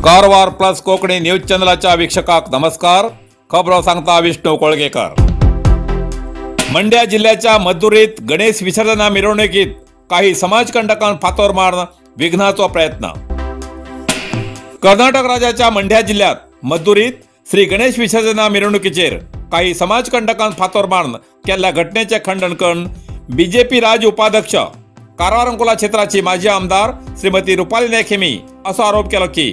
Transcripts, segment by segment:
Karwar plus Konkani news चॅनलच्या वीक्षकांक नमस्कार. खबरो सांगता विष्णू कोळगेकर. मंड्या जिल्ह्याच्या मद्दुरीत गणेश विसर्जना मिरवणुकीत काही समाजकंटकांक फातोर मारण विघ्नाचो प्रयत्न. कर्नाटक राज्याच्या मंड्या जिल्ह्यात मद्दुरीत श्री गणेश विसर्जना मिरवणुकीचेर काही समाजकंटकांक फातोर मारण केल्ल्या घटनेचे खंडन करून बीजेपी राज्य उपाध्यक्ष कारवार अंकोला क्षेत्राची माजी आमदार श्रीमती रुपाली नायक हेमी असो आरोप केलो की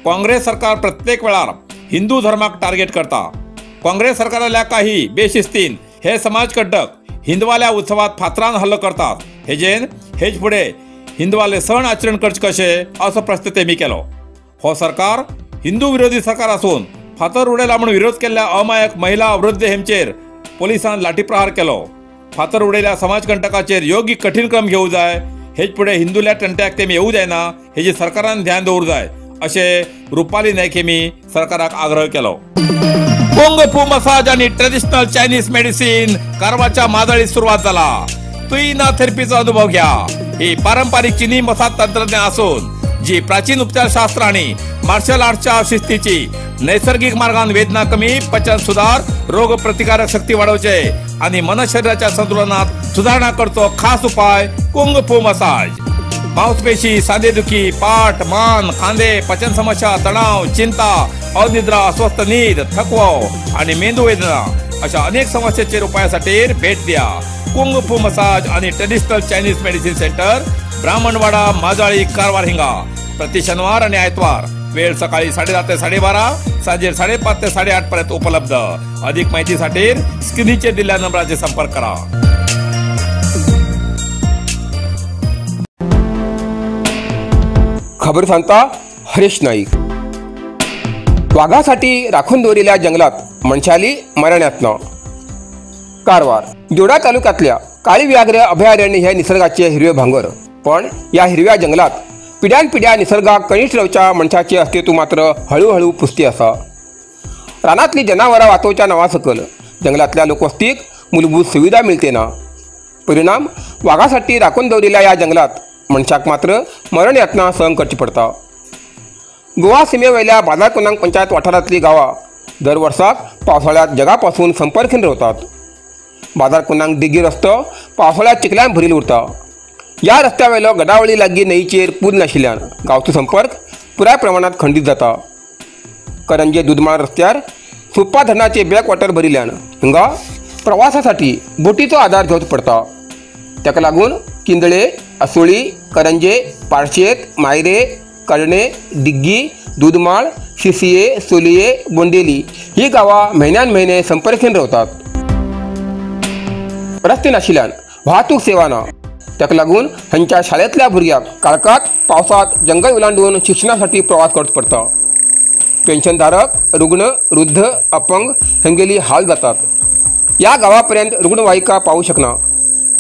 काँग्रेस सरकार प्रत्येक वेळार हिंदू धर्माक टार्गेट करता. काँग्रेस सरकाराल्या काही बेशिस्तीन हे समाजकंटक हिंदवाल्या उत्सवात फातरान हल्लो करतात. हेच फुडे हिंदवाले सण आचरण करचे कशे असो प्रश्न तेमी केलो. हो सरकार हिंदू विरोधी सरकार असून फातर उडयला म्हणून विरोध केल्ल्या अमायक महिला वृद्ध हेमचेर पोलिसांन लाठीप्रहार केलो. फातर उडयल्या समाजकंटकाचेर योग्य कठीण क्रम घेवूं जाय. हेच फुडे हिंदूल्या तंट्याक तेमी येवूं जायना हेजी सरकारान ध्यान दवरूं जाय अशे रुपाली नायक हेमी सरकाराक आग्रह केलो. कुंग फू मसाज आणि ट्रेडिशनल चायनीज मेडिसिन कारवारच्या माजळीत सुरुवात जाला. तुईना थेरपीचो अनुभव घ्या. ही पारंपरिक चीनी मसाज तंत्रज्ञान असून जी प्राचीन उपचारशास्त्र आणि मार्शल आर्टच्या शिस्तीची नैसर्गिक मार्गान वेदना कमी, पचन सुधार, रोग प्रतिकारक शक्ती वाढवचे आणि मन शरीराच्या संतुलनात सुधारणा करतो खास उपाय कुंग फू मसाज. मांसपेशी, सांधेदुखी, पाठ, मान, खांदे, पचन समस्या, तणाव, चिंता, अनिद्रा, अस्वस्थ नींद, थकवा आणि मेंदू वेदना अशा अनेक समस्येचेर उपायासाठी भेट द्या. कुंग फू मसाज आणि traditional Chinese medicine centre, Brahmanwada, Majali, Karwar हिंगा. प्रति शनिवार आणि आयतवार. वेळ सकाळी 10:30 ते 12:30, सांजे 5:30 ते 8:30 पर्यंत उपलब्ध. अधिक माहितीसाठी स्क्रीनचे दिलेल्या नंबराचे संपर्क करा. खबर सांगता हरीश नाईक. वाघासाठी राखून दवरिल्ल्या जंगलात मनशाली मरण्यातनं. कारवार जोडा तालुक्यातल्या काळी व्याघ्र अभयारण्य हे निसर्गाचे हिरवे भांगर. पण या हिरव्या जंगलात पिढ्यानपिढ्या निसर्गाक कनिष्ठ रावच्या मनशाचे अस्तित्व मात्र हळूहळू पुसती असा. रानातली जनावरां वाचोवच्या नांवासकल जंगलातल्या लोकवस्तीक मूलभूत सुविधा मिळते ना. परिणाम वाघासाठी राखून दवरिल्ल्या या जंगलात मनशाक मात्र मरण यातना सहन करची पडटा. गोवा सीमेवयल्या बाजारकुनांक पंचायत वाठारांतली गांवां दर वर्साक पावसाळ्यात जगापासून संपर्कीन रावतात. बाजारकुनांक डिगी रस्तो पावसाळ्यात चिखल्यान भरिल्लो उरता. या रस्त्यावयलो गडावळी लागीं न्हंयचेर पूल नाशिल्ल्यान गांवचो संपर्क पुराय प्रमाणात खंडीत जाता. करंजे दुधमाळ रस्त्यार सुप्पा धरणाचे बॅक वॉटर भरिल्ल्यान हिंगा प्रवासासाठी बोटीचो आदार घेवचो पडटा. ताका लागून किंदळे, असोळी, करंजे, पाळशेत, मायरे, कळणे, डिग्गी, दुधमाळ, शिसिये, सोलिये, बोंडेली ही गावां म्हयन्यान म्हयने संपर्कीन रावतात. रस्ते नाशिल्ल्यान वाहतूक सेवा ना. ताका लागून हांच्या शाळेंतल्या भुरग्यांक काळखांत पावसात जंगल ओलांडून शिक्षणासाठी प्रवास करचो पडटा. पेन्शनधारक, रुग्ण, वृद्ध, अपंग हांगेली हाल जातात. या गावापर्यंत रुग्णवाहिका पावू शकना.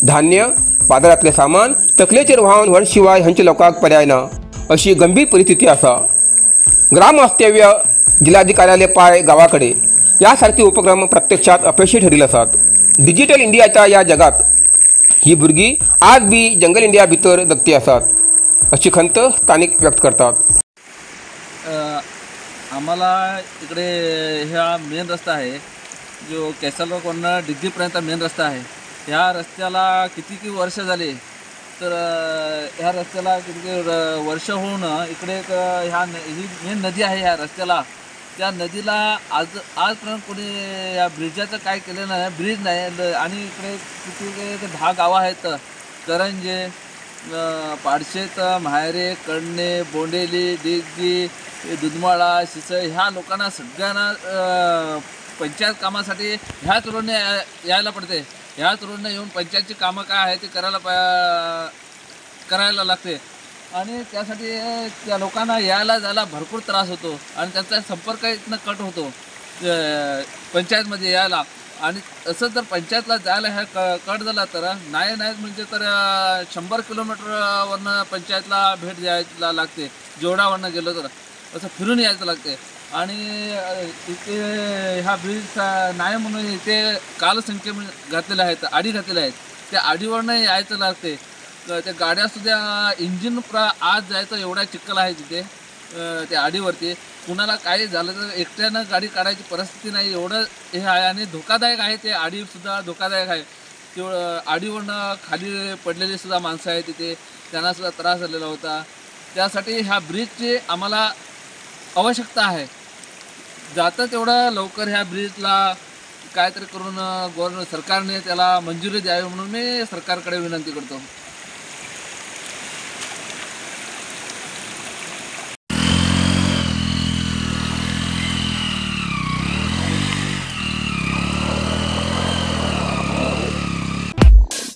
धान्य, बाजारातले सामान तकलेचेर व्हांवन व्हड शिवाय हांच्या लोकांक पर्याय ना अशी गंभीर परिस्थिती आसा. ग्राम वास्तव्य, जिल्हाधिकार्यालय पाय गावाकडे यासारखे उपक्रम प्रत्यक्षात अपयशी ठरिल्ले आसात. डिजिटल इंडियाच्या या जगात ही भुरगीं आज बी जंगल इंडिया भितर दगती आसात अशी खंत स्थानिक व्यक्त करतात. आम्हाला इकडे ह्या मेन रस्ता आहे जो केसलवरून डिग्गीपर्यंत मेन रस्ता आहे. ह्या रस्त्याला किती वर्ष झाले तर ह्या रस्त्याला किती वर्ष होऊन इकडे ही मेन नदी आहे ह्या रस्त्याला. त्या नदीला आजपर्यंत कोणी या ब्रिजाचं काय केलं नाही. ब्रिज नाही आणि इकडे किती 10 गावं आहेत. करंजे, पाडशेत, माहेरे, कडणे, बोंडेली, डिग्गी, दुधमाळा, शिसळ ह्या लोकांना सगळ्यांना पंचायत कामासाठी ह्याच रोडने यायला पडते. ह्याच रोडने येऊन पंचायतची कामं काय आहे ते करायला लागते आणि त्यासाठी त्या लोकांना यायला जायला भरपूर त्रास होतो आणि त्यांचा संपर्क इथनं कट होतो पंचायतमध्ये यायला. आणि असं जर पंचायतला जायला ह्या कट झाला तर नाही म्हणजे तर 100 किलोमीटरवरनं पंचायतला भेट द्यायला लागते जोडावरनं गेलो तर. असं फिरून यायचं लागते आणि इथे ह्या ब्रिज नाही म्हणून इथे कालसंख्ये घातलेल्या आहेत, आडी घातलेल्या आहेत. त्या आडीवरनं यायचं लागते. त्या गाड्यासुद्धा इंजिन आज जायचं एवढा चिखल आहे तिथे त्या आडीवरती. कुणाला काही झालं तर एकट्यानं गाडी काढायची परिस्थिती नाही, एवढं हे आहे. आणि धोकादायक आहे, ते आडीसुद्धा धोकादायक आहे. तेवढं आडीवरनं खाली पडलेली सुद्धा माणसं आहेत तिथे, त्यांनासुद्धा त्रास झालेला होता. त्यासाठी ह्या ब्रिजची आम्हाला आवश्यकता आहे. जातं तेवढं लवकर ह्या ब्रिजला काहीतरी करून सरकारने त्याला मंजुरी द्यावी म्हणून मी सरकारकडे विनंती करतो.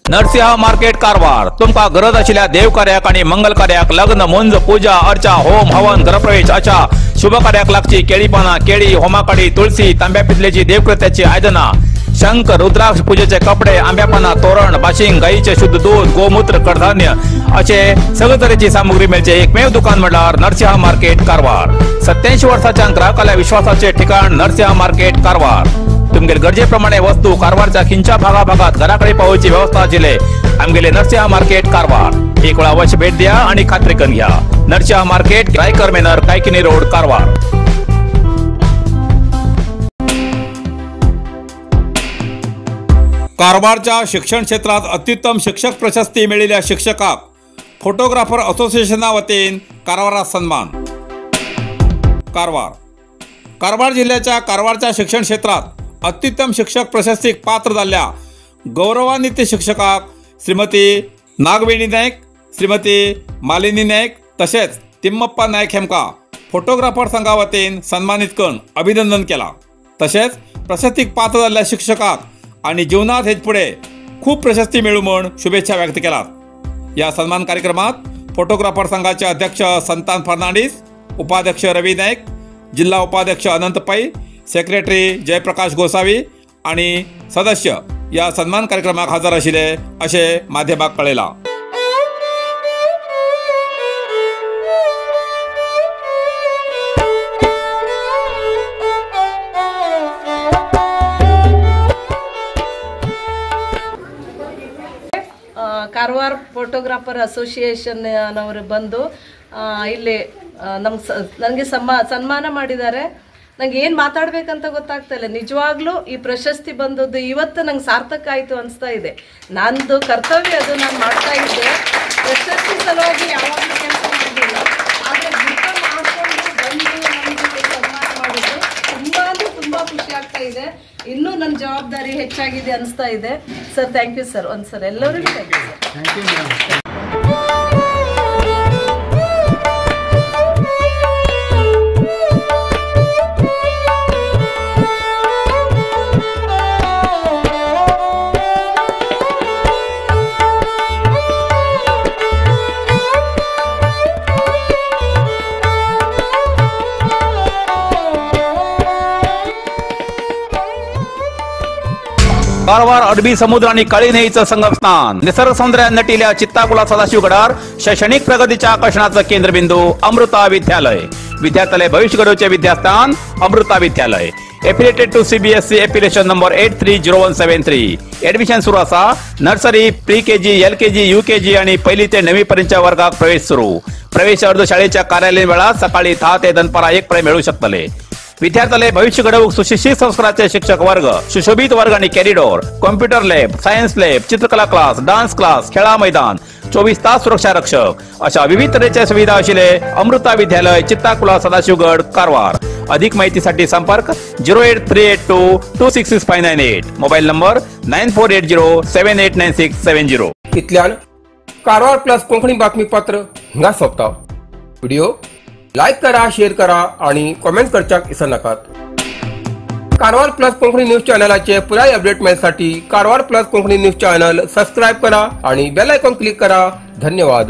नरसिंह मार्केट कारवार. तुमका गरज असलेल्या देवकार्याक आणि मंगल कार्याक, लग्न, मुंज, पूजा अर्चा, होम हवन, गृहप्रवेश अशा शुभ कार्याक लागची केळी पाना, केळी, होमाकडी, तुळशी, तांब्या पितलेची देवकृत्याची आयदना, शंख, रुद्राक्ष पूजेचे कपडे, आंब्या पाना, तोरण, बाशिंग, गाईचे शुद्ध दूध, गोमूत्र, कडधान्य असे सगळे तऱ्हेची सामुग्री मिळते एकमेव दुकान म्हणल्यार नरसिंह मार्केट कारवार. 87 वर्षाच्या ग्राहकाला विश्वासाचे ठिकाण नरसिंह मार्केट कारवार. तुमगे गरजेप्रमाणे वस्तू कारवारच्या खिंच्या भागाभागात घराकडे पावची व्यवस्था आशिल्ले आमगेले नरसिंह मार्केट कारवार. एक वेळा अवश्य भेट द्या आणि खात्री करून घ्या. Narasimha market, Raikar manor, Kaikini road, Karwar. कारवारच्या शिक्षण क्षेत्रात अत्युत्तम शिक्षक प्रशस्ती मिळालेल्या शिक्षकाक फोटोग्राफर असोसिएशना वतीन कारवारात सन्मान. कारवार. कारवार जिल्ह्याच्या कारवारच्या शिक्षण क्षेत्रात अत्युत्तम शिक्षक प्रशस्तीक पात्र झालेल्या गौरवान्वित शिक्षकाक श्रीमती नागवेणी नायक, श्रीमती मालिनी नायक तसेच तिम्मप्पा नायक हेमका फोटोग्राफर संघा वतीन सन्मानित करून अभिनंदन केला. तसेच प्रशस्तीक पात्र झालेल्या शिक्षकाक आणि जीवनात हेच पुढे खूप प्रशस्ती मिळू म्हणून शुभेच्छा व्यक्त केल्यात. या सन्मान कार्यक्रमात फोटोग्राफर संघाचे अध्यक्ष संतान फर्नांडिस, उपाध्यक्ष रवी नायक, जिल्हा उपाध्यक्ष अनंत पै, सेक्रेटरी जयप्रकाश गोसावी आणि सदस्य या सन्मान कार्यक्रमाक हजर आशिल्ले असे माध्यमाक कळयला. ಕಾರವಾರ ಫೋಟೋಗ್ರಾಫರ್ ಅಸೋಸಿಯೇಷನ್ ನವರು ಬಂದು ಇಲ್ಲಿ ನನಗೆ ಸನ್ಮಾನ ಮಾಡಿದ್ದಾರೆ. ನಂಗೆ ಏನು ಮಾತಾಡಬೇಕಂತ ಗೊತ್ತಾಗ್ತಾ ಇಲ್ಲ. ನಿಜವಾಗ್ಲೂ ಈ ಪ್ರಶಸ್ತಿ ಬಂದದ್ದು ಇವತ್ತು ನಂಗೆ ಸಾರ್ಥಕ ಆಯಿತು ಅನಿಸ್ತಾ ಇದೆ. ನಂದು ಕರ್ತವ್ಯ ಅದು, ನಾನು ಮಾಡ್ತಾ ಇದ್ದೆ. ಪ್ರಶಸ್ತಿ ಸಲುವಾಗಿ ಯಾವಾಗಲೂ ಕೆಲಸ ಮಾಡಿಲ್ಲ, ಆದರೆ ಊಟ ಮಾಡಿಕೊಂಡು ಬಂದು ನಮಗೆ ಸನ್ಮಾನ ಮಾಡಿದ್ದು ತುಂಬ ಖುಷಿ ಆಗ್ತಾ ಇದೆ. ಇನ್ನೂ ನನ್ನ ಜವಾಬ್ದಾರಿ ಹೆಚ್ಚಾಗಿದೆ ಅನಿಸ್ತಾ ಇದೆ. Sir thank you sir. ಒಂದು ಸರ್ ಎಲ್ಲರಿಗೂ thank you sir. Thank you madam. Karwar अरबी समुद्र आणि काळी नदीचं संगमस्थान, निसर्ग सौंदर्यात नटिल्या चित्ताकुला सदाशिवगडार शैक्षणिक प्रगतीच्या आकर्षणाचं केंद्रबिंदू अमृता विद्यालय. विद्यार्थ्यालय भविष्य घडवचे विद्यास्थान Amrita Vidyalaya. Affiliated to CBSE affiliation number 830173. Admission सुरू असा. Nursery, pre KG, LKG, UKG आणि 1ली ते 9वी पर्यंतच्या वर्गात प्रवेश सुरू. प्रवेश अर्ज शाळेच्या कार्यालयीन वेळा सकाळी 10 ते दनपारा 1 पर्यंत मिळू शकतले. विद्यार्थ्यालय भविष्य घडवूक सुशिक्षित संस्काराचे शिक्षक वर्ग, सुशोभित वर्ग आणि corridor, computer lab, science lab, चित्रकला क्लास, डान्स क्लास, खेळा मैदान, 24 तास सुरक्षा रक्षक अशा विविध तऱ्हेच्या सुविधा असलेले अमृता विद्यालय, चित्ताकुला, सदाशिवगड, कारवार. अधिक माहितीसाठी संपर्क 08382266598. Mobile number 9480789670. इतल्यान कारवार प्लस कोंकणी बातमीपत्र हिंगा सोंपता. व्हिडिओ लाईक करा, शेअर करा आणि कमेंट करच्याक विसरू नकात. कारवार प्लस कोंकणी न्यूज चॅनलाचे पुराय अपडेट मिळण्यासाठी Karwar plus Konkani news channel subscribe करा आणि बेल आयकॉन क्लिक करा. धन्यवाद.